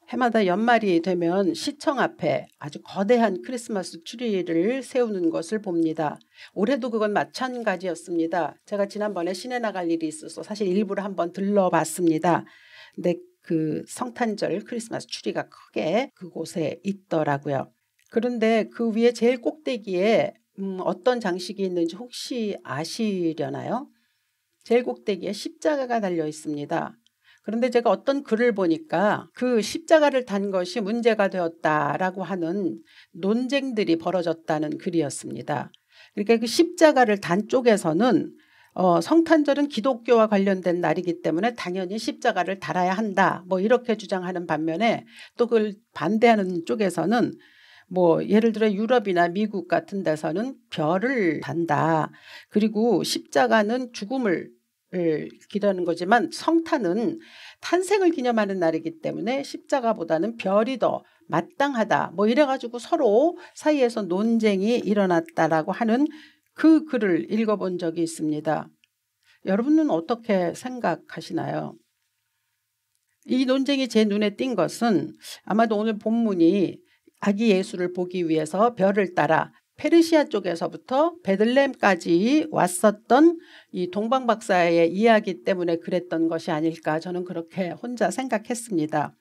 해마다 연말이 되면 시청 앞에 아주 거대한 크리스마스 트리를 세우는 것을 봅니다. 올해도 그건 마찬가지였습니다. 제가 지난번에 시내 나갈 일이 있어서 사실 일부러 한번 들러봤습니다. 근데 그 성탄절 크리스마스 트리가 크게 그곳에 있더라고요. 그런데 그 위에 제일 꼭대기에 어떤 장식이 있는지 혹시 아시려나요? 제일 꼭대기에 십자가가 달려 있습니다. 그런데 제가 어떤 글을 보니까 그 십자가를 단 것이 문제가 되었다라고 하는 논쟁들이 벌어졌다는 글이었습니다. 그러니까 그 십자가를 단 쪽에서는 성탄절은 기독교와 관련된 날이기 때문에 당연히 십자가를 달아야 한다, 뭐 이렇게 주장하는 반면에 또 그걸 반대하는 쪽에서는 뭐 예를 들어 유럽이나 미국 같은 데서는 별을 단다. 그리고 십자가는 죽음을 기도하는 거지만 성탄은 탄생을 기념하는 날이기 때문에 십자가보다는 별이 더 마땅하다, 뭐 이래가지고 서로 사이에서 논쟁이 일어났다라고 하는 그 글을 읽어본 적이 있습니다. 여러분은 어떻게 생각하시나요? 이 논쟁이 제 눈에 띈 것은 아마도 오늘 본문이 아기 예수를 보기 위해서 별을 따라 페르시아 쪽에서부터 베들레헴까지 왔었던 이 동방박사의 이야기 때문에 그랬던 것이 아닐까, 저는 그렇게 혼자 생각했습니다.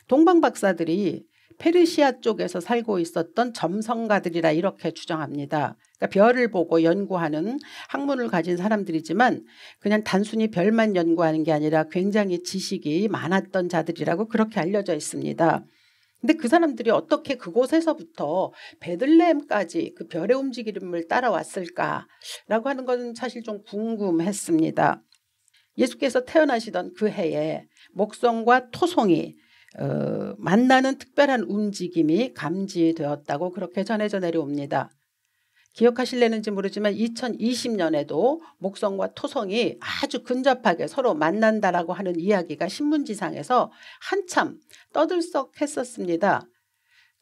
동방박사들이 페르시아 쪽에서 살고 있었던 점성가들이라 이렇게 주장합니다. 그러니까 별을 보고 연구하는 학문을 가진 사람들이지만 그냥 단순히 별만 연구하는 게 아니라 굉장히 지식이 많았던 자들이라고 그렇게 알려져 있습니다. 근데 그 사람들이 어떻게 그곳에서부터 베들레헴까지 그 별의 움직임을 따라왔을까라고 하는 것은 사실 좀 궁금했습니다. 예수께서 태어나시던 그 해에 목성과 토송이 만나는 특별한 움직임이 감지되었다고 그렇게 전해져 내려옵니다. 기억하실래는지 모르지만 2020년에도 목성과 토성이 아주 근접하게 서로 만난다라고 하는 이야기가 신문지상에서 한참 떠들썩했었습니다.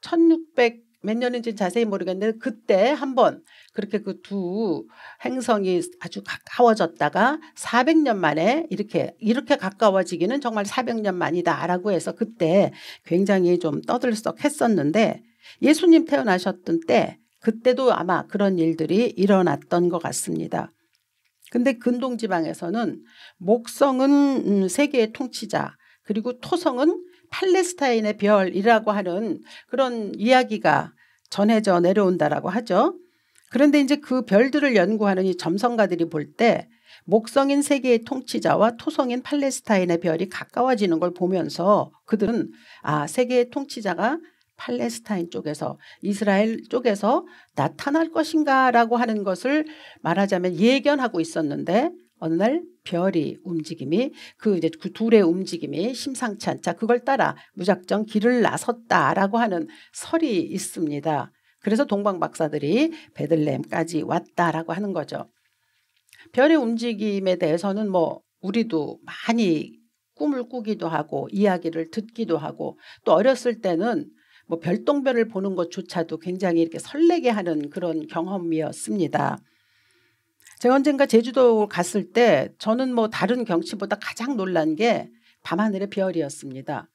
1600 몇 년인지 자세히 모르겠는데 그때 한번 그렇게 그 두 행성이 아주 가까워졌다가 400년 만에 이렇게 가까워지기는 정말 400년 만이다라고 해서 그때 굉장히 좀 떠들썩했었는데, 예수님 태어나셨던 때 그때도 아마 그런 일들이 일어났던 것 같습니다. 근데 근동지방에서는 목성은 세계의 통치자, 그리고 토성은 팔레스타인의 별이라고 하는 그런 이야기가 전해져 내려온다라고 하죠. 그런데 이제 그 별들을 연구하는 이 점성가들이 볼 때 목성인 세계의 통치자와 토성인 팔레스타인의 별이 가까워지는 걸 보면서 그들은 세계의 통치자가 팔레스타인 쪽에서, 이스라엘 쪽에서 나타날 것인가라고 하는 것을 말하자면 예견하고 있었는데, 어느 날 별이 움직임이 그 둘의 움직임이 심상치 않자 그걸 따라 무작정 길을 나섰다라고 하는 설이 있습니다. 그래서 동방박사들이 베들레헴까지 왔다라고 하는 거죠. 별의 움직임에 대해서는 뭐 우리도 많이 꿈을 꾸기도 하고 이야기를 듣기도 하고, 또 어렸을 때는 뭐 별똥별을 보는 것조차도 굉장히 이렇게 설레게 하는 그런 경험이었습니다. 제가 언젠가 제주도 갔을 때 저는 뭐 다른 경치보다 가장 놀란 게 밤하늘의 별이었습니다.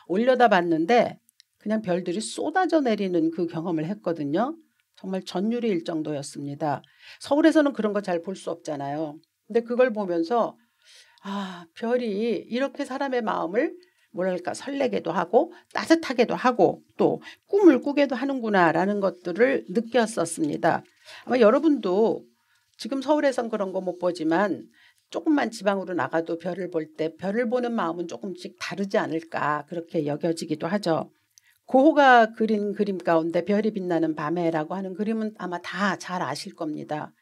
올려다 봤는데 그냥 별들이 쏟아져 내리는 그 경험을 했거든요. 정말 전율일 정도였습니다. 서울에서는 그런 거 잘 볼 수 없잖아요. 근데 그걸 보면서 별이 이렇게 사람의 마음을 뭐랄까 설레게도 하고 따뜻하게도 하고 또 꿈을 꾸게도 하는구나라는 것들을 느꼈었습니다. 아마 여러분도 지금 서울에선 그런 거 못 보지만 조금만 지방으로 나가도 별을 볼 때 별을 보는 마음은 조금씩 다르지 않을까, 그렇게 여겨지기도 하죠. 고호가 그린 그림 가운데 별이 빛나는 밤에라고 하는 그림은 아마 다 잘 아실 겁니다.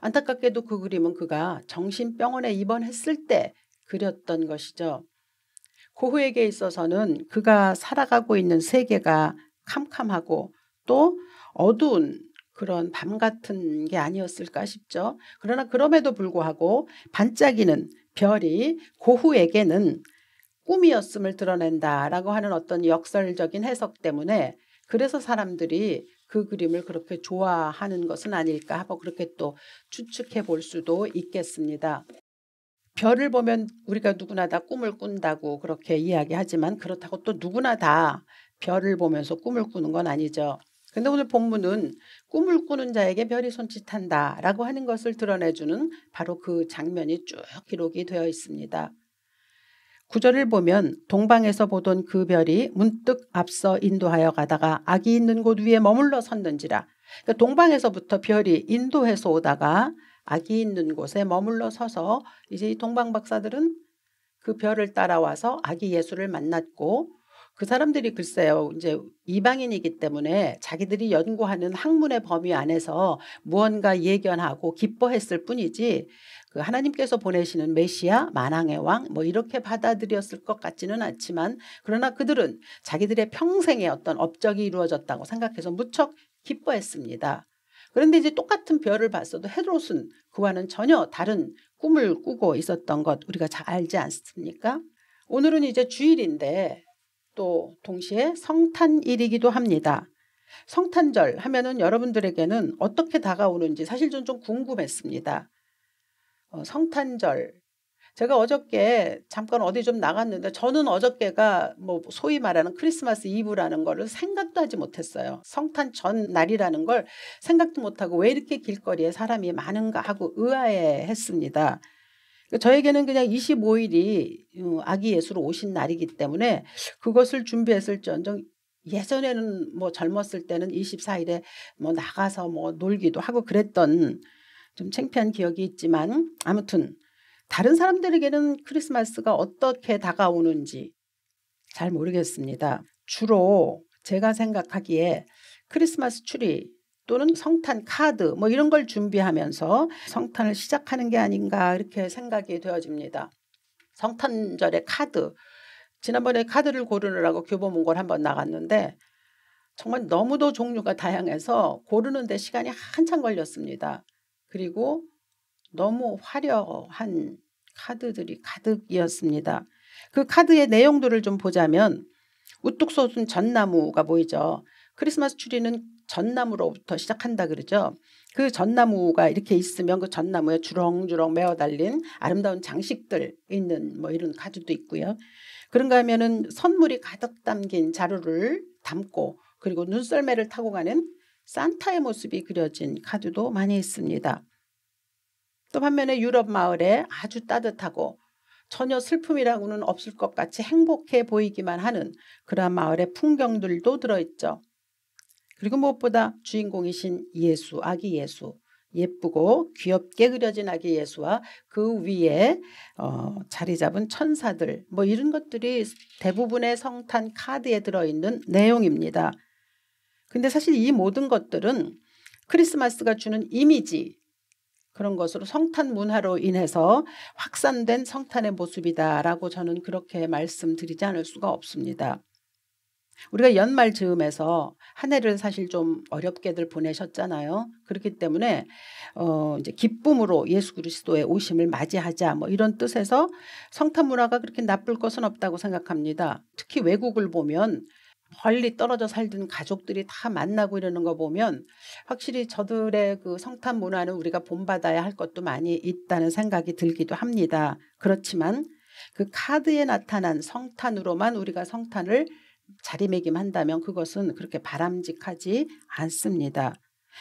안타깝게도 그 그림은 그가 정신병원에 입원했을 때 그렸던 것이죠. 고흐에게 있어서는 그가 살아가고 있는 세계가 캄캄하고 또 어두운 그런 밤 같은 게 아니었을까 싶죠. 그러나 그럼에도 불구하고 반짝이는 별이 고흐에게는 꿈이었음을 드러낸다라고 하는 어떤 역설적인 해석 때문에 그래서 사람들이 그 그림을 그렇게 좋아하는 것은 아닐까 하고 그렇게 또 추측해 볼 수도 있겠습니다. 별을 보면 우리가 누구나 다 꿈을 꾼다고 그렇게 이야기하지만 그렇다고 또 누구나 다 별을 보면서 꿈을 꾸는 건 아니죠. 근데 오늘 본문은 꿈을 꾸는 자에게 별이 손짓한다라고 하는 것을 드러내주는 바로 그 장면이 쭉 기록이 되어 있습니다. 구절을 보면 동방에서 보던 그 별이 문득 앞서 인도하여 가다가 악이 있는 곳 위에 머물러 섰는지라. 그러니까 동방에서부터 별이 인도해서 오다가 악이 있는 곳에 머물러 서서 이제 이 동방 박사들은 그 별을 따라와서 아기 예수를 만났고, 그 사람들이 글쎄요 이제 이방인이기 때문에 자기들이 연구하는 학문의 범위 안에서 무언가 예견하고 기뻐했을 뿐이지 그 하나님께서 보내시는 메시아 만왕의 왕 뭐 이렇게 받아들였을 것 같지는 않지만, 그러나 그들은 자기들의 평생에 어떤 업적이 이루어졌다고 생각해서 무척 기뻐했습니다. 그런데 이제 똑같은 별을 봤어도 헤롯은 그와는 전혀 다른 꿈을 꾸고 있었던 것 우리가 잘 알지 않습니까? 오늘은 이제 주일인데 또 동시에 성탄일이기도 합니다. 성탄절 하면은 여러분들에게는 어떻게 다가오는지 사실 좀 궁금했습니다. 성탄절, 제가 어저께 잠깐 어디 좀 나갔는데 저는 어저께가 뭐 소위 말하는 크리스마스 이브라는 거를 생각도 하지 못했어요. 성탄 전 날이라는 걸 생각도 못하고 왜 이렇게 길거리에 사람이 많은가 하고 의아해했습니다. 저에게는 그냥 25일이 아기 예수로 오신 날이기 때문에 그것을 준비했을지언정, 예전에는 뭐 젊었을 때는 24일에 뭐 나가서 뭐 놀기도 하고 그랬던 좀 창피한 기억이 있지만, 아무튼 다른 사람들에게는 크리스마스가 어떻게 다가오는지 잘 모르겠습니다. 주로 제가 생각하기에 크리스마스 추리 또는 성탄 카드 뭐 이런 걸 준비하면서 성탄을 시작하는 게 아닌가 이렇게 생각이 되어집니다. 성탄절의 카드, 지난번에 카드를 고르느라고 교보문고를 한번 나갔는데 정말 너무도 종류가 다양해서 고르는데 시간이 한참 걸렸습니다. 그리고 너무 화려한 카드들이 가득이었습니다. 그 카드의 내용들을 좀 보자면 우뚝 솟은 전나무가 보이죠. 크리스마스 추리는 전나무로부터 시작한다 그러죠. 그 전나무가 이렇게 있으면 그 전나무에 주렁주렁 매어 달린 아름다운 장식들 있는 뭐 이런 카드도 있고요. 그런가 하면은 선물이 가득 담긴 자루를 담고 그리고 눈썰매를 타고 가는 산타의 모습이 그려진 카드도 많이 있습니다. 또 반면에 유럽 마을에 아주 따뜻하고 전혀 슬픔이라고는 없을 것 같이 행복해 보이기만 하는 그러한 마을의 풍경들도 들어있죠. 그리고 무엇보다 주인공이신 예수, 아기 예수, 예쁘고 귀엽게 그려진 아기 예수와 그 위에 자리 잡은 천사들 뭐 이런 것들이 대부분의 성탄 카드에 들어있는 내용입니다. 근데 사실 이 모든 것들은 크리스마스가 주는 이미지, 그런 것으로 성탄 문화로 인해서 확산된 성탄의 모습이다라고 저는 그렇게 말씀드리지 않을 수가 없습니다. 우리가 연말 즈음에서 한 해를 사실 좀 어렵게들 보내셨잖아요. 그렇기 때문에 이제 기쁨으로 예수 그리스도의 오심을 맞이하자 뭐 이런 뜻에서 성탄 문화가 그렇게 나쁠 것은 없다고 생각합니다. 특히 외국을 보면 멀리 떨어져 살던 가족들이 다 만나고 이러는 거 보면 확실히 저들의 그 성탄 문화는 우리가 본받아야 할 것도 많이 있다는 생각이 들기도 합니다. 그렇지만 그 카드에 나타난 성탄으로만 우리가 성탄을 자리매김한다면 그것은 그렇게 바람직하지 않습니다.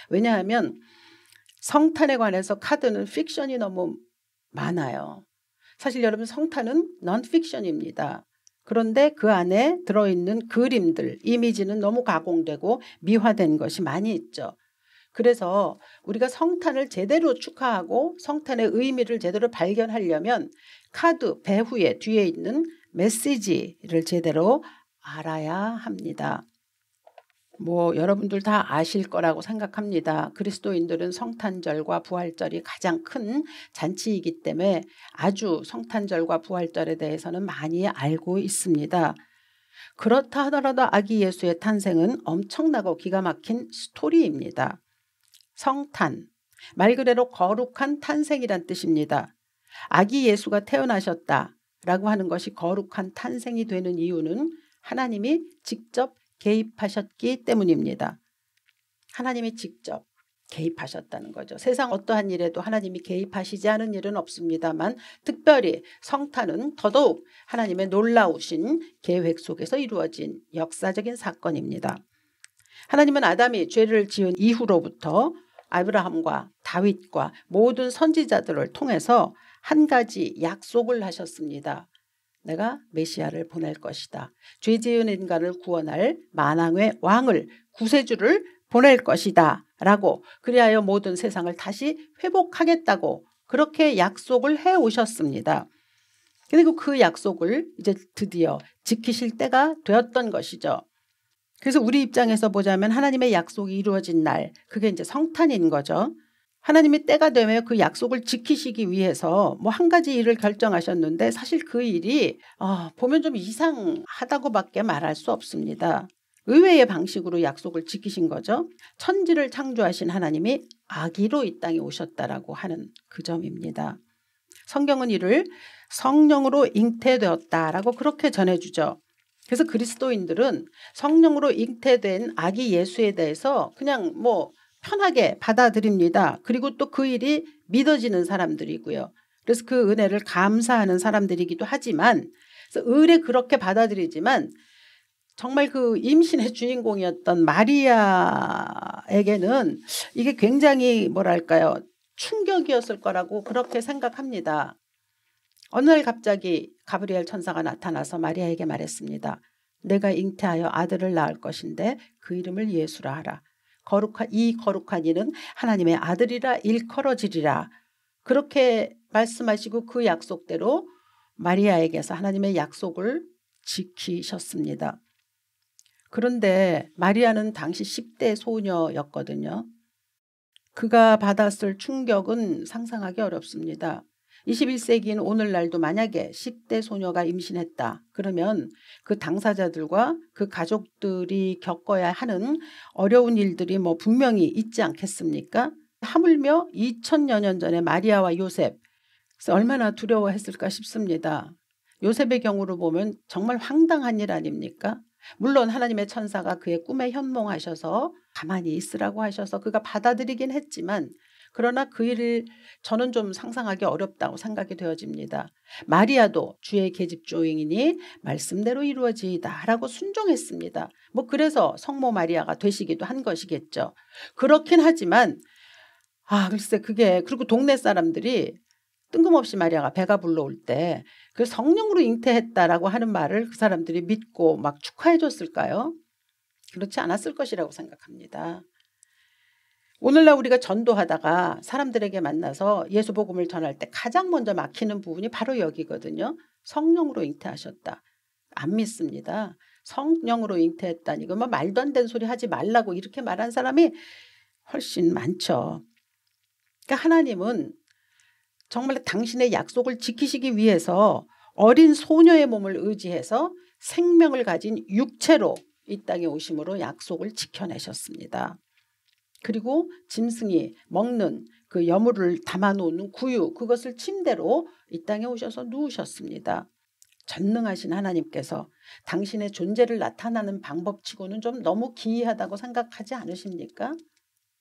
왜냐하면 성탄에 관해서 카드는 픽션이 너무 많아요. 사실 여러분 성탄은 넌픽션입니다. 그런데 그 안에 들어있는 그림들, 이미지는 너무 가공되고 미화된 것이 많이 있죠. 그래서 우리가 성탄을 제대로 축하하고 성탄의 의미를 제대로 발견하려면 카드 배후에 뒤에 있는 메시지를 제대로 알아야 합니다. 뭐 여러분들 다 아실 거라고 생각합니다. 그리스도인들은 성탄절과 부활절이 가장 큰 잔치이기 때문에 아주 성탄절과 부활절에 대해서는 많이 알고 있습니다. 그렇다 하더라도 아기 예수의 탄생은 엄청나고 기가 막힌 스토리입니다. 성탄, 말 그대로 거룩한 탄생이란 뜻입니다. 아기 예수가 태어나셨다라고 하는 것이 거룩한 탄생이 되는 이유는 하나님이 직접 개입하셨기 때문입니다. 하나님이 직접 개입하셨다는 거죠. 세상 어떠한 일에도 하나님이 개입하시지 않은 일은 없습니다만 특별히 성탄은 더더욱 하나님의 놀라우신 계획 속에서 이루어진 역사적인 사건입니다. 하나님은 아담이 죄를 지은 이후로부터 아브라함과 다윗과 모든 선지자들을 통해서 한 가지 약속을 하셨습니다. 내가 메시아를 보낼 것이다. 죄 지은 인간을 구원할 만왕의 왕을, 구세주를 보낼 것이다 라고, 그리하여 모든 세상을 다시 회복하겠다고 그렇게 약속을 해오셨습니다. 그리고 그 약속을 이제 드디어 지키실 때가 되었던 것이죠. 그래서 우리 입장에서 보자면 하나님의 약속이 이루어진 날, 그게 이제 성탄인 거죠. 하나님이 때가 되면 그 약속을 지키시기 위해서 뭐 한 가지 일을 결정하셨는데 사실 그 일이 보면 좀 이상하다고밖에 말할 수 없습니다. 의외의 방식으로 약속을 지키신 거죠. 천지를 창조하신 하나님이 아기로 이 땅에 오셨다라고 하는 그 점입니다. 성경은 이를 성령으로 잉태되었다라고 그렇게 전해주죠. 그래서 그리스도인들은 성령으로 잉태된 아기 예수에 대해서 그냥 뭐 편하게 받아들입니다. 그리고 또 그 일이 믿어지는 사람들이고요. 그래서 그 은혜를 감사하는 사람들이기도 하지만, 그래서 의뢰 그렇게 받아들이지만 정말 그 임신의 주인공이었던 마리아에게는 이게 굉장히 뭐랄까요, 충격이었을 거라고 그렇게 생각합니다. 어느 날 갑자기 가브리엘 천사가 나타나서 마리아에게 말했습니다. 내가 잉태하여 아들을 낳을 것인데 그 이름을 예수라 하라. 이 거룩한 이는 하나님의 아들이라 일컬어지리라. 그렇게 말씀하시고 그 약속대로 마리아에게서 하나님의 약속을 지키셨습니다. 그런데 마리아는 당시 10대 소녀였거든요. 그가 받았을 충격은 상상하기 어렵습니다. 21세기인 오늘날도 만약에 10대 소녀가 임신했다 그러면 그 당사자들과 그 가족들이 겪어야 하는 어려운 일들이 뭐 분명히 있지 않겠습니까? 하물며 2000여 년 전에 마리아와 요셉, 얼마나 두려워했을까 싶습니다. 요셉의 경우로 보면 정말 황당한 일 아닙니까? 물론 하나님의 천사가 그의 꿈에 현몽하셔서 가만히 있으라고 하셔서 그가 받아들이긴 했지만, 그러나 그 일을 저는 좀 상상하기 어렵다고 생각이 되어집니다. 마리아도 주의 계집종이니 말씀대로 이루어지이다 라고 순종했습니다. 뭐 그래서 성모 마리아가 되시기도 한 것이겠죠. 그렇긴 하지만 글쎄 그게, 그리고 동네 사람들이 뜬금없이 마리아가 배가 불러올 때 그 성령으로 잉태했다라고 하는 말을 그 사람들이 믿고 막 축하해 줬을까요? 그렇지 않았을 것이라고 생각합니다. 오늘날 우리가 전도하다가 사람들에게 만나서 예수 복음을 전할 때 가장 먼저 막히는 부분이 바로 여기거든요. 성령으로 잉태하셨다. 안 믿습니다. 성령으로 잉태했다니 이거 뭐 말도 안 되는 소리 하지 말라고 이렇게 말한 사람이 훨씬 많죠. 그러니까 하나님은 정말 당신의 약속을 지키시기 위해서 어린 소녀의 몸을 의지해서 생명을 가진 육체로 이 땅에 오심으로 약속을 지켜내셨습니다. 그리고 짐승이 먹는 그 여물을 담아놓는 구유, 그것을 침대로 이 땅에 오셔서 누우셨습니다. 전능하신 하나님께서 당신의 존재를 나타나는 방법치고는 좀 너무 기이하다고 생각하지 않으십니까?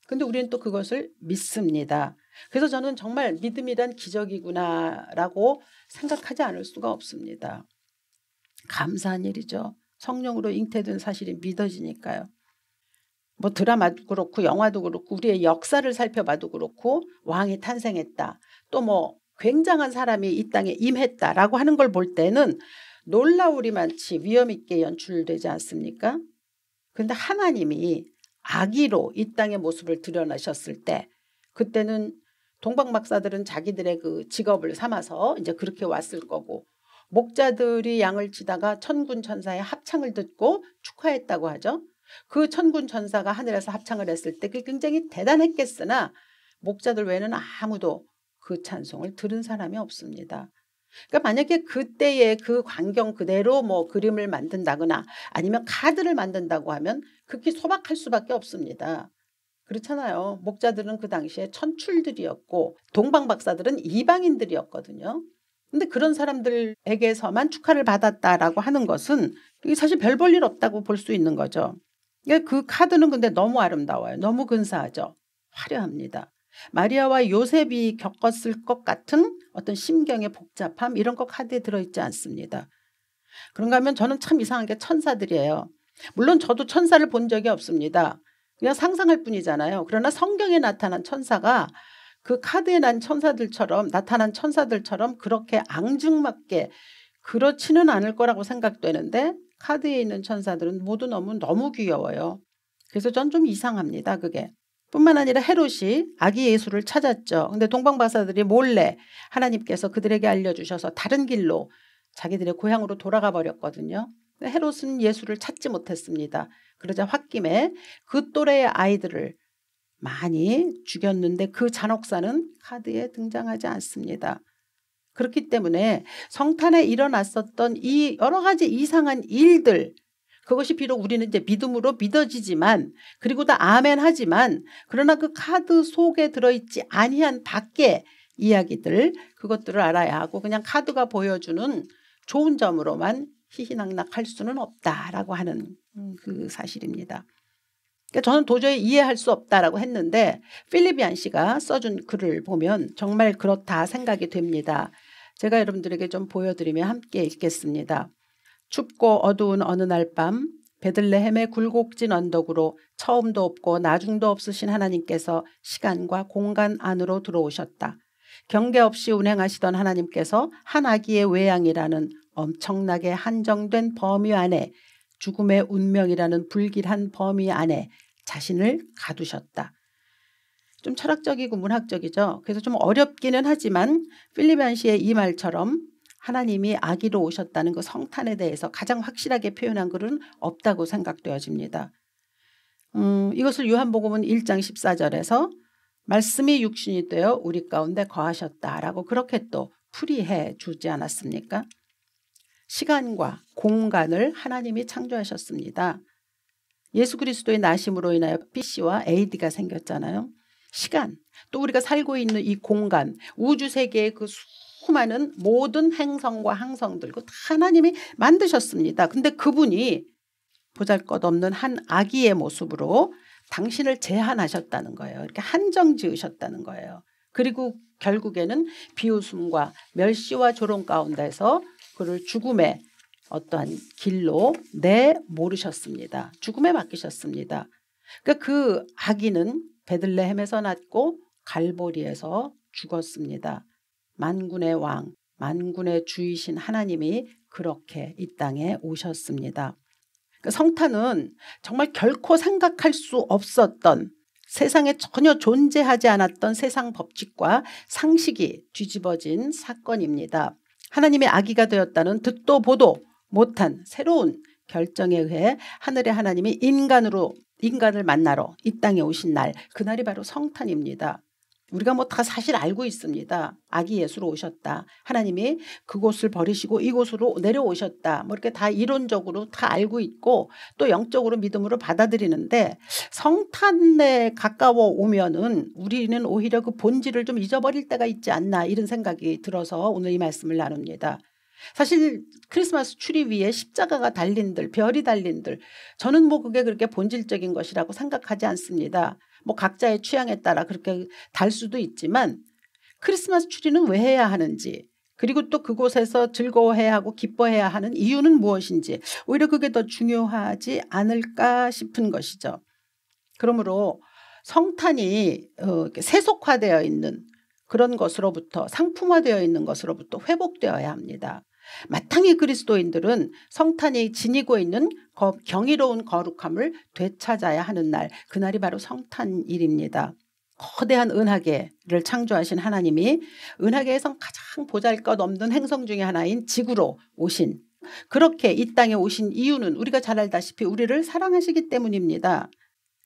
근데 우리는 또 그것을 믿습니다. 그래서 저는 정말 믿음이란 기적이구나라고 생각하지 않을 수가 없습니다. 감사한 일이죠. 성령으로 잉태된 사실이 믿어지니까요. 뭐 드라마도 그렇고 영화도 그렇고 우리의 역사를 살펴봐도 그렇고 왕이 탄생했다, 또 뭐 굉장한 사람이 이 땅에 임했다라고 하는 걸 볼 때는 놀라우리만치 위험 있게 연출되지 않습니까? 그런데 하나님이 아기로 이 땅의 모습을 드러내셨을 때, 그때는 동방박사들은 자기들의 그 직업을 삼아서 이제 그렇게 왔을 거고, 목자들이 양을 치다가 천군 천사의 합창을 듣고 축하했다고 하죠. 그 천군 천사가 하늘에서 합창을 했을 때 그게 굉장히 대단했겠으나 목자들 외에는 아무도 그 찬송을 들은 사람이 없습니다. 그러니까 만약에 그때의 그 광경 그대로 뭐 그림을 만든다거나 아니면 카드를 만든다고 하면 극히 소박할 수밖에 없습니다. 그렇잖아요. 목자들은 그 당시에 천출들이었고 동방박사들은 이방인들이었거든요. 근데 그런 사람들에게서만 축하를 받았다라고 하는 것은 이게 사실 별 볼 일 없다고 볼 수 있는 거죠. 그 카드는 근데 너무 아름다워요. 너무 근사하죠. 화려합니다. 마리아와 요셉이 겪었을 것 같은 어떤 심경의 복잡함 이런 거 카드에 들어있지 않습니다. 그런가 하면 저는 참 이상한 게 천사들이에요. 물론 저도 천사를 본 적이 없습니다. 그냥 상상할 뿐이잖아요. 그러나 성경에 나타난 천사가 그 카드에 나타난 천사들처럼 그렇게 앙증맞게 그렇지는 않을 거라고 생각되는데 카드에 있는 천사들은 모두 너무 귀여워요. 그래서 전 좀 이상합니다. 그게. 뿐만 아니라 헤롯이 아기 예수를 찾았죠. 근데 동방박사들이 몰래 하나님께서 그들에게 알려주셔서 다른 길로 자기들의 고향으로 돌아가 버렸거든요. 헤롯은 예수를 찾지 못했습니다. 그러자 홧김에 그 또래의 아이들을 많이 죽였는데 그 잔혹사는 카드에 등장하지 않습니다. 그렇기 때문에 성탄에 일어났었던 이 여러 가지 이상한 일들, 그것이 비록 우리는 이제 믿음으로 믿어지지만 그리고 다 아멘 하지만 그러나 그 카드 속에 들어있지 아니한 밖의 이야기들, 그것들을 알아야 하고 그냥 카드가 보여주는 좋은 점으로만 희희낙낙할 수는 없다라고 하는 그 사실입니다. 그러니까 저는 도저히 이해할 수 없다라고 했는데 필리비안 씨가 써준 글을 보면 정말 그렇다 생각이 됩니다. 제가 여러분들에게 좀 보여드리며 함께 읽겠습니다. 춥고 어두운 어느 날 밤 베들레헴의 굴곡진 언덕으로 처음도 없고 나중도 없으신 하나님께서 시간과 공간 안으로 들어오셨다. 경계 없이 운행하시던 하나님께서 한 아기의 외양이라는 엄청나게 한정된 범위 안에, 죽음의 운명이라는 불길한 범위 안에 자신을 가두셨다. 좀 철학적이고 문학적이죠. 그래서 좀 어렵기는 하지만 필리비안 씨의 이 말처럼 하나님이 아기로 오셨다는 그 성탄에 대해서 가장 확실하게 표현한 글은 없다고 생각되어집니다. 이것을 요한복음은 1장 14절에서 말씀이 육신이 되어 우리 가운데 거하셨다라고 그렇게 또 풀이해 주지 않았습니까? 시간과 공간을 하나님이 창조하셨습니다. 예수 그리스도의 나심으로 인하여 BC와 AD가 생겼잖아요. 시간, 또 우리가 살고 있는 이 공간, 우주 세계의 그 수많은 모든 행성과 항성들 다 하나님이 만드셨습니다. 근데 그분이 보잘것없는 한 아기의 모습으로 당신을 제한하셨다는 거예요. 이렇게 한정 지으셨다는 거예요. 그리고 결국에는 비웃음과 멸시와 조롱 가운데서 그를 죽음의 어떠한 길로 내모르셨습니다. 죽음에 맡기셨습니다. 그러니까 그 아기는 베들레헴에서 낳고 갈보리에서 죽었습니다. 만군의 왕, 만군의 주이신 하나님이 그렇게 이 땅에 오셨습니다. 그러니까 성탄은 정말 결코 생각할 수 없었던, 세상에 전혀 존재하지 않았던 세상 법칙과 상식이 뒤집어진 사건입니다. 하나님의 아기가 되었다는 듣도 보도 못한 새로운 결정에 의해 하늘의 하나님이 인간을 만나러 이 땅에 오신 날, 그날이 바로 성탄입니다. 우리가 뭐 다 사실 알고 있습니다. 아기 예수로 오셨다. 하나님이 그곳을 버리시고 이곳으로 내려오셨다. 뭐 이렇게 다 이론적으로 다 알고 있고 또 영적으로 믿음으로 받아들이는데 성탄에 가까워 오면은 우리는 오히려 그 본질을 좀 잊어버릴 때가 있지 않나, 이런 생각이 들어서 오늘 이 말씀을 나눕니다. 사실 크리스마스 추리 위에 십자가가 달린들, 별이 달린들, 저는 뭐 그게 그렇게 본질적인 것이라고 생각하지 않습니다. 뭐 각자의 취향에 따라 그렇게 달 수도 있지만 크리스마스 추리는 왜 해야 하는지, 그리고 또 그곳에서 즐거워해야 하고 기뻐해야 하는 이유는 무엇인지, 오히려 그게 더 중요하지 않을까 싶은 것이죠. 그러므로 성탄이 세속화되어 있는 그런 것으로부터, 상품화되어 있는 것으로부터 회복되어야 합니다. 마땅히 그리스도인들은 성탄이 지니고 있는 경이로운 거룩함을 되찾아야 하는 날, 그날이 바로 성탄일입니다. 거대한 은하계를 창조하신 하나님이 은하계에선 가장 보잘것없는 행성 중에 하나인 지구로 오신, 그렇게 이 땅에 오신 이유는 우리가 잘 알다시피 우리를 사랑하시기 때문입니다.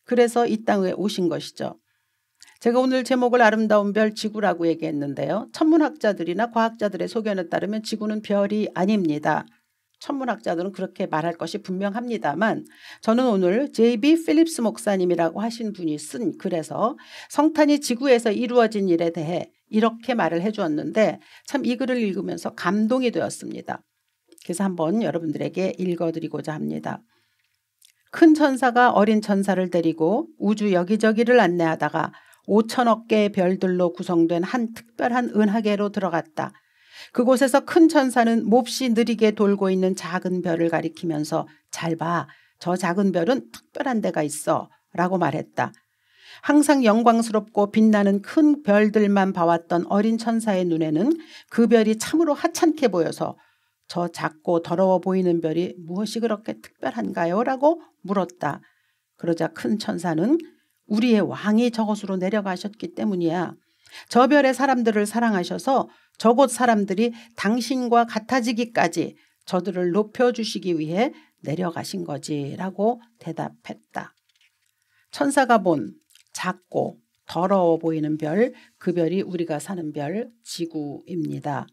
그래서 이 땅에 오신 것이죠. 제가 오늘 제목을 아름다운 별 지구라고 얘기했는데요. 천문학자들이나 과학자들의 소견에 따르면 지구는 별이 아닙니다. 천문학자들은 그렇게 말할 것이 분명합니다만 저는 오늘 J.B. 필립스 목사님이라고 하신 분이 쓴 글에서 성탄이 지구에서 이루어진 일에 대해 이렇게 말을 해주었는데 참 이 글을 읽으면서 감동이 되었습니다. 그래서 한번 여러분들에게 읽어드리고자 합니다. 큰 천사가 어린 천사를 데리고 우주 여기저기를 안내하다가 5천억 개의 별들로 구성된 한 특별한 은하계로 들어갔다. 그곳에서 큰 천사는 몹시 느리게 돌고 있는 작은 별을 가리키면서 잘 봐. 저 작은 별은 특별한 데가 있어 라고 말했다. 항상 영광스럽고 빛나는 큰 별들만 봐왔던 어린 천사의 눈에는 그 별이 참으로 하찮게 보여서 저 작고 더러워 보이는 별이 무엇이 그렇게 특별한가요? 라고 물었다. 그러자 큰 천사는 우리의 왕이 저곳으로 내려가셨기 때문이야. 저 별의 사람들을 사랑하셔서 저곳 사람들이 당신과 같아지기까지 저들을 높여주시기 위해 내려가신 거지 라고 대답했다. 천사가 본 작고 더러워 보이는 별, 그 별이 우리가 사는 별 지구입니다.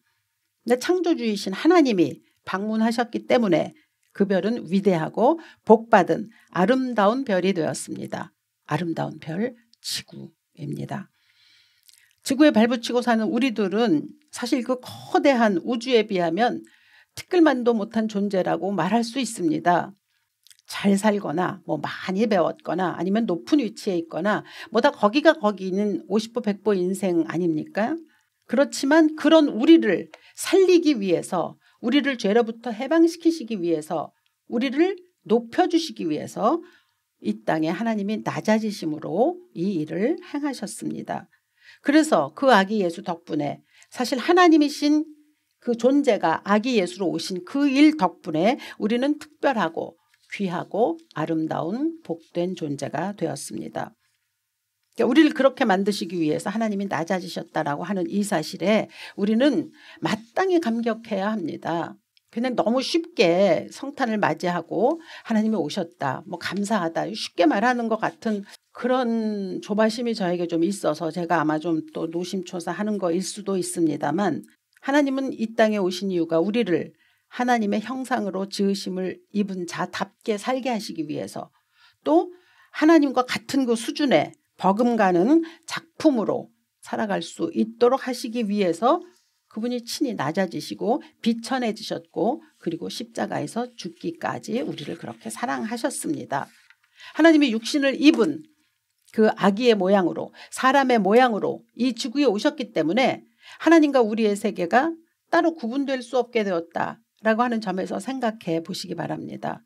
근데 창조주이신 하나님이 방문하셨기 때문에 그 별은 위대하고 복받은 아름다운 별이 되었습니다. 아름다운 별 지구입니다. 지구에 발붙이고 사는 우리들은 사실 그 거대한 우주에 비하면 티끌만도 못한 존재라고 말할 수 있습니다. 잘 살거나 뭐 많이 배웠거나 아니면 높은 위치에 있거나 뭐 다 거기가 거기는 50보 100보 인생 아닙니까? 그렇지만 그런 우리를 살리기 위해서, 우리를 죄로부터 해방시키시기 위해서, 우리를 높여주시기 위해서 이 땅에 하나님이 낮아지심으로 이 일을 행하셨습니다. 그래서 그 아기 예수 덕분에, 사실 하나님이신 그 존재가 아기 예수로 오신 그 일 덕분에 우리는 특별하고 귀하고 아름다운 복된 존재가 되었습니다. 그러니까 우리를 그렇게 만드시기 위해서 하나님이 낮아지셨다라고 하는 이 사실에 우리는 마땅히 감격해야 합니다. 그냥 너무 쉽게 성탄을 맞이하고 하나님이 오셨다, 뭐 감사하다, 쉽게 말하는 것 같은 그런 조바심이 저에게 좀 있어서 제가 아마 좀 또 노심초사하는 거일 수도 있습니다만, 하나님은 이 땅에 오신 이유가 우리를 하나님의 형상으로 지으심을 입은 자답게 살게 하시기 위해서, 또 하나님과 같은 그 수준의 버금가는 작품으로 살아갈 수 있도록 하시기 위해서 그분이 친히 낮아지시고 비천해지셨고, 그리고 십자가에서 죽기까지 우리를 그렇게 사랑하셨습니다. 하나님이 육신을 입은 그 아기의 모양으로, 사람의 모양으로 이 지구에 오셨기 때문에 하나님과 우리의 세계가 따로 구분될 수 없게 되었다라고 하는 점에서 생각해 보시기 바랍니다.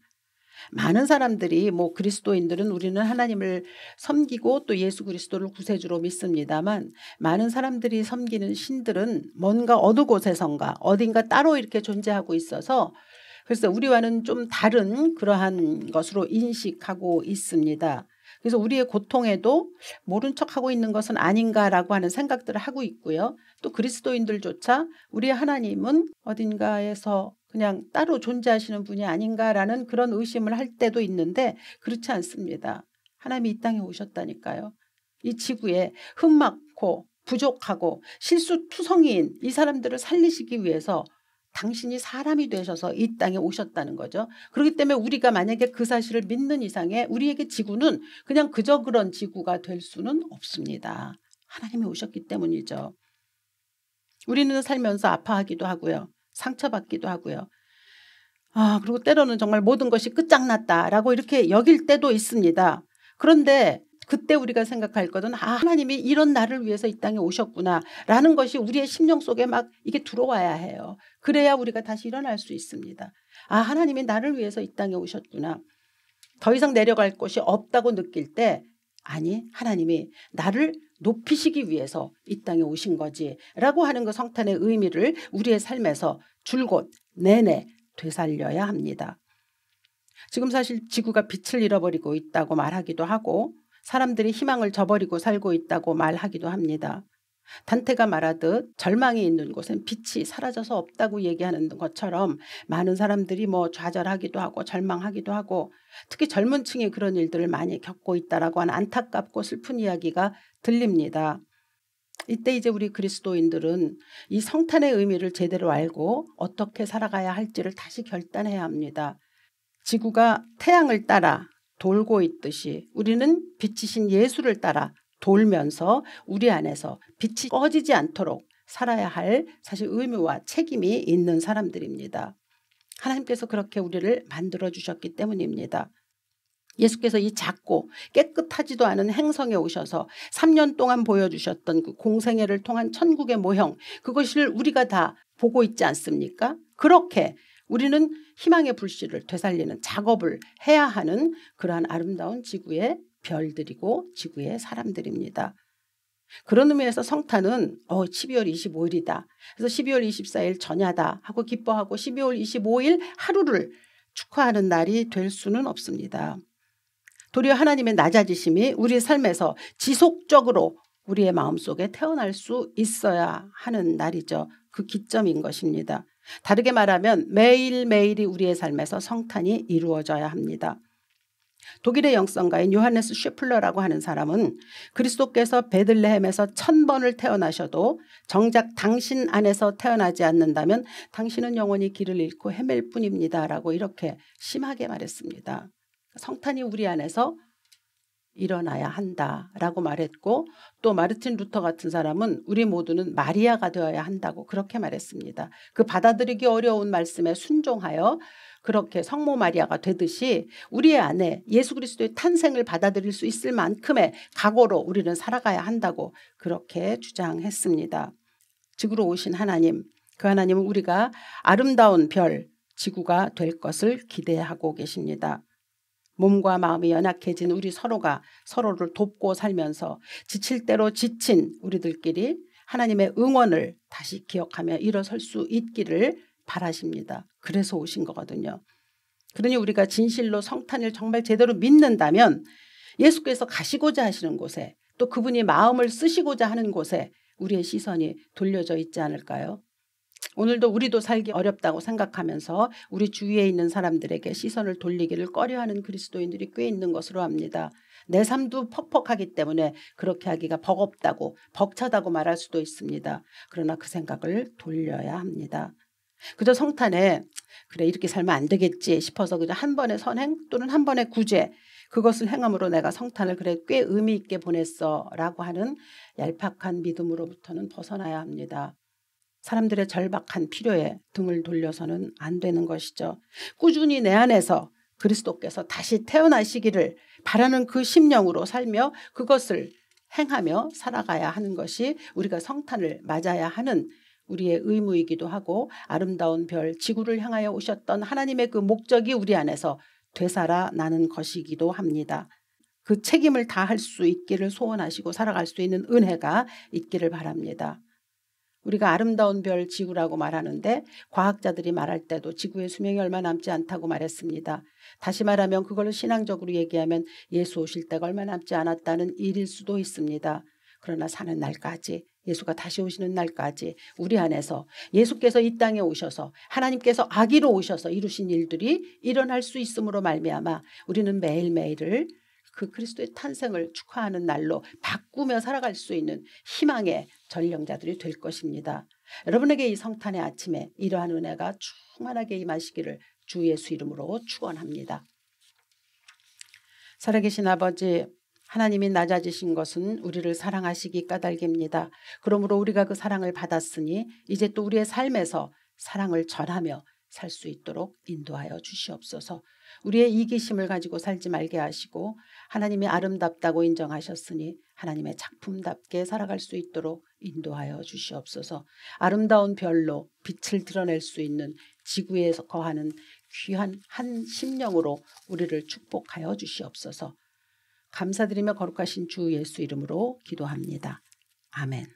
많은 사람들이, 뭐 그리스도인들은 우리는 하나님을 섬기고 또 예수 그리스도를 구세주로 믿습니다만, 많은 사람들이 섬기는 신들은 뭔가 어느 곳에선가 어딘가 따로 이렇게 존재하고 있어서, 그래서 우리와는 좀 다른 그러한 것으로 인식하고 있습니다. 그래서 우리의 고통에도 모른 척하고 있는 것은 아닌가라고 하는 생각들을 하고 있고요. 또 그리스도인들조차 우리의 하나님은 어딘가에서 그냥 따로 존재하시는 분이 아닌가라는 그런 의심을 할 때도 있는데, 그렇지 않습니다. 하나님이 이 땅에 오셨다니까요. 이 지구에 흠막고 부족하고 실수투성이인 이 사람들을 살리시기 위해서 당신이 사람이 되셔서 이 땅에 오셨다는 거죠. 그렇기 때문에 우리가 만약에 그 사실을 믿는 이상에 우리에게 지구는 그냥 그저 그런 지구가 될 수는 없습니다. 하나님이 오셨기 때문이죠. 우리는 살면서 아파하기도 하고요. 상처받기도 하고요. 그리고 때로는 정말 모든 것이 끝장났다라고 이렇게 여길 때도 있습니다. 그런데 그때 우리가 생각할 것은, 하나님이 이런 나를 위해서 이 땅에 오셨구나라는 것이 우리의 심령 속에 막 이게 들어와야 해요. 그래야 우리가 다시 일어날 수 있습니다. 하나님이 나를 위해서 이 땅에 오셨구나. 더 이상 내려갈 곳이 없다고 느낄 때, 아니, 하나님이 나를 높이시기 위해서 이 땅에 오신 거지 라고 하는 그 성탄의 의미를 우리의 삶에서 줄곧 내내 되살려야 합니다. 지금 사실 지구가 빛을 잃어버리고 있다고 말하기도 하고, 사람들이 희망을 저버리고 살고 있다고 말하기도 합니다. 단테가 말하듯 절망이 있는 곳은 빛이 사라져서 없다고 얘기하는 것처럼 많은 사람들이 뭐 좌절하기도 하고 절망하기도 하고, 특히 젊은 층이 그런 일들을 많이 겪고 있다라고 하는 안타깝고 슬픈 이야기가 들립니다. 이때 이제 우리 그리스도인들은 이 성탄의 의미를 제대로 알고 어떻게 살아가야 할지를 다시 결단해야 합니다. 지구가 태양을 따라 돌고 있듯이 우리는 빛이신 예수를 따라 돌면서 우리 안에서 빛이 꺼지지 않도록 살아야 할 사실 의무와 책임이 있는 사람들입니다. 하나님께서 그렇게 우리를 만들어 주셨기 때문입니다. 예수께서 이 작고 깨끗하지도 않은 행성에 오셔서 3년 동안 보여주셨던 그 공생애를 통한 천국의 모형, 그것을 우리가 다 보고 있지 않습니까? 그렇게 우리는 희망의 불씨를 되살리는 작업을 해야 하는 그러한 아름다운 지구의 별들이고 지구의 사람들입니다. 그런 의미에서 성탄은 12월 25일이다. 그래서 12월 24일 전야다 하고 기뻐하고 12월 25일 하루를 축하하는 날이 될 수는 없습니다. 도리어 하나님의 낮아지심이 우리 삶에서 지속적으로 우리의 마음속에 태어날 수 있어야 하는 날이죠. 그 기점인 것입니다. 다르게 말하면 매일매일이 우리의 삶에서 성탄이 이루어져야 합니다. 독일의 영성가인 요하네스 쉐플러라고 하는 사람은 그리스도께서 베들레헴에서 1000번을 태어나셔도 정작 당신 안에서 태어나지 않는다면 당신은 영원히 길을 잃고 헤맬 뿐입니다 라고 이렇게 심하게 말했습니다. 성탄이 우리 안에서 일어나야 한다라고 말했고, 또 마르틴 루터 같은 사람은 우리 모두는 마리아가 되어야 한다고 그렇게 말했습니다. 그 받아들이기 어려운 말씀에 순종하여 그렇게 성모 마리아가 되듯이 우리의 안에 예수 그리스도의 탄생을 받아들일 수 있을 만큼의 각오로 우리는 살아가야 한다고 그렇게 주장했습니다. 지구로 오신 하나님, 그 하나님은 우리가 아름다운 별, 지구가 될 것을 기대하고 계십니다. 몸과 마음이 연약해진 우리 서로가 서로를 돕고 살면서 지칠 대로 지친 우리들끼리 하나님의 응원을 다시 기억하며 일어설 수 있기를 바라십니다. 그래서 오신 거거든요. 그러니 우리가 진실로 성탄을 정말 제대로 믿는다면 예수께서 가시고자 하시는 곳에, 또 그분이 마음을 쓰시고자 하는 곳에 우리의 시선이 돌려져 있지 않을까요? 오늘도 우리도 살기 어렵다고 생각하면서 우리 주위에 있는 사람들에게 시선을 돌리기를 꺼려하는 그리스도인들이 꽤 있는 것으로 압니다. 내 삶도 퍽퍽하기 때문에 그렇게 하기가 버겁다고, 벅차다고 말할 수도 있습니다. 그러나 그 생각을 돌려야 합니다. 그저 성탄에 그래 이렇게 살면 안 되겠지 싶어서 그저 한 번의 선행 또는 한 번의 구제, 그것을 행함으로 내가 성탄을 그래 꽤 의미 있게 보냈어 라고 하는 얄팍한 믿음으로부터는 벗어나야 합니다. 사람들의 절박한 필요에 등을 돌려서는 안 되는 것이죠. 꾸준히 내 안에서 그리스도께서 다시 태어나시기를 바라는 그 심령으로 살며 그것을 행하며 살아가야 하는 것이 우리가 성탄을 맞아야 하는 우리의 의무이기도 하고, 아름다운 별 지구를 향하여 오셨던 하나님의 그 목적이 우리 안에서 되살아나는 것이기도 합니다. 그 책임을 다할 수 있기를 소원하시고 살아갈 수 있는 은혜가 있기를 바랍니다. 우리가 아름다운 별 지구라고 말하는데 과학자들이 말할 때도 지구의 수명이 얼마 남지 않다고 말했습니다. 다시 말하면 그걸 신앙적으로 얘기하면 예수 오실 때가 얼마 남지 않았다는 일일 수도 있습니다. 그러나 사는 날까지, 예수가 다시 오시는 날까지 우리 안에서 예수께서 이 땅에 오셔서 하나님께서 아기로 오셔서 이루신 일들이 일어날 수 있음으로 말미암아 우리는 매일매일을 그 그리스도의 탄생을 축하하는 날로 바꾸며 살아갈 수 있는 희망의 전령자들이 될 것입니다. 여러분에게 이 성탄의 아침에 이러한 은혜가 충만하게 임하시기를 주 예수 이름으로 축원합니다. 살아계신 아버지, 하나님이 낮아지신 것은 우리를 사랑하시기 까닭입니다. 그러므로 우리가 그 사랑을 받았으니 이제 또 우리의 삶에서 사랑을 전하며 살 수 있도록 인도하여 주시옵소서. 우리의 이기심을 가지고 살지 말게 하시고 하나님이 아름답다고 인정하셨으니 하나님의 작품답게 살아갈 수 있도록 인도하여 주시옵소서. 아름다운 별로 빛을 드러낼 수 있는 지구에서 거하는 귀한 한 심령으로 우리를 축복하여 주시옵소서. 감사드리며 거룩하신 주 예수 이름으로 기도합니다. 아멘.